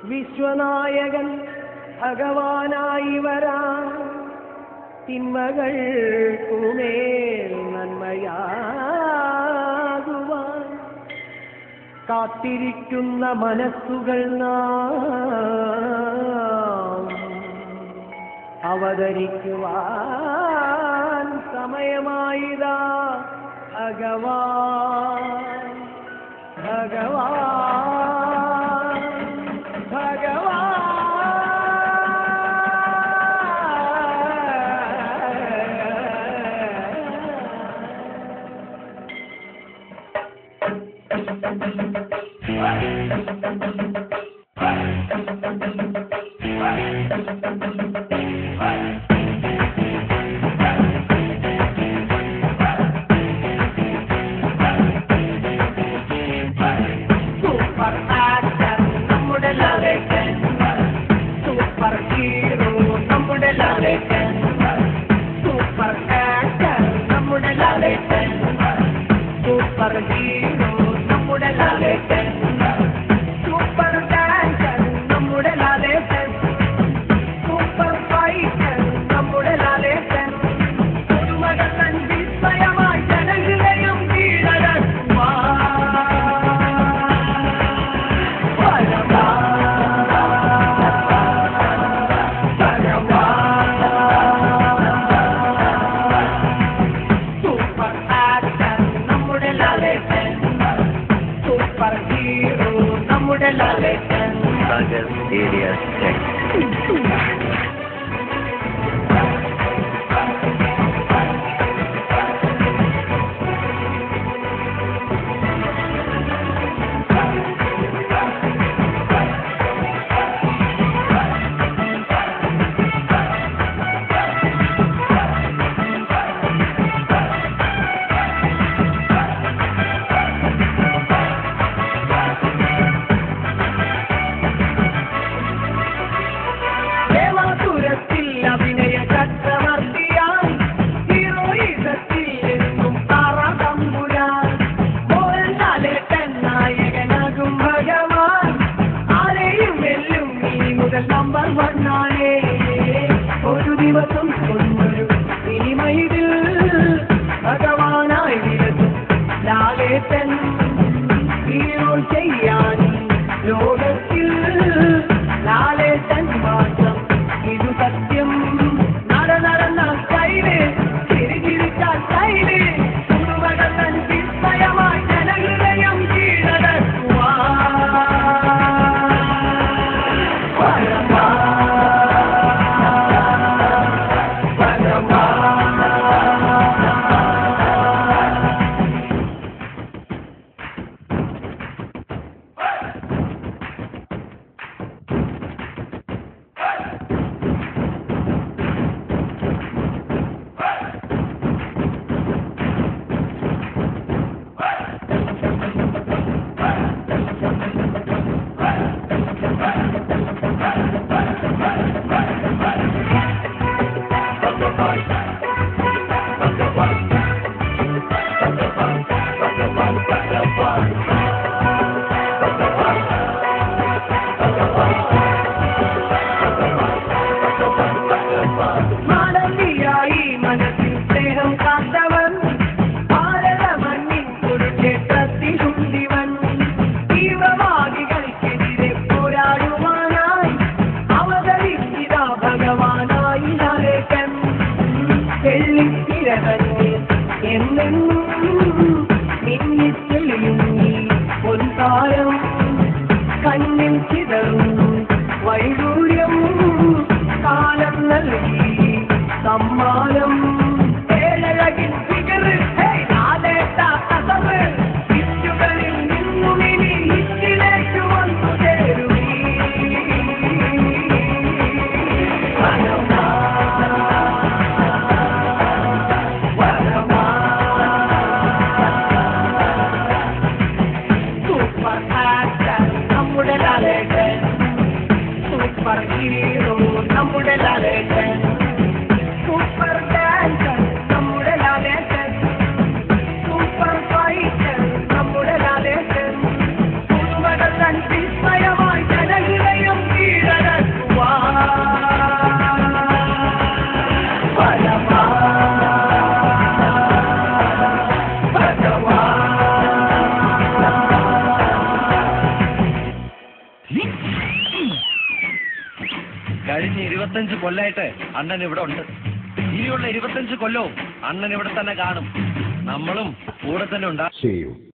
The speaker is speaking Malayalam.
വിശ്വനായകൻ ഭഗവാനായി വരാൻ തിന്മകൾക്കുമേൽ നന്മയാകുവാൻ കാത്തിരിക്കുന്ന മനസ്സുകൾ നാം അവതരിക്കുവാൻ സമയമായിതാ ഭഗവാൻ ഭഗവാൻ ഭഗവാൻ. Serious check. ഒരു ദിവസം കൊണ്ടൊരു ഇനിമയിൽ ഭഗവാനായി വിരതും ലാലേട്ടൻ ഹീറോ ചെയ്യാൻ ലോകത്തിൽ ലാലേട്ടൻ മാത്രം ഇതു സത്യം. നടന്ന കൈല് ചിരിച്ചാൽ കൈല് കുടുംബകണ്ണൻ വിസ്മയമായി ജനഹൃദയം കീഴടക്കുവാൻ. മാനവിയായി മനസ്സിൽ സ്നേഹം കാത്തവൻ ഭാരത മണ്ണിൻ കുരുക്ഷേത്രത്തിലുണ്ടിവൻ. തീവ്രവാദികൾക്കെതിരെ പോരാടുവാനായി അവതരിച്ചിതാ ഭഗവാനായി ലാലേട്ടൻ. വെള്ളിത്തിരകന്നെ എന്നെന്നും മിന്നിത്തെളിയും നീ പൊൻതാരം. കണ്ണിൽ ചിതറും വൈഡൂര്യം കാലം നൽകി സമ്മാനം. ഏഴഴകിൻ ഫിഗറ് ലാലേട്ട കസവ് ഹിറ്റുകളിൽ നിന്നും ഇനി ഹിറ്റിലേക്ക് വന്നു ചേരുവീ. സൂപ്പർ 25 കൊല്ലായിട്ട് അണ്ണൻ ഇവിടെ ഉണ്ട്. ഇനിയുള്ള 25 കൊല്ലവും അണ്ണൻ ഇവിടെ തന്നെ കാണും. നമ്മളും കൂടെ തന്നെ ഉണ്ടാകും.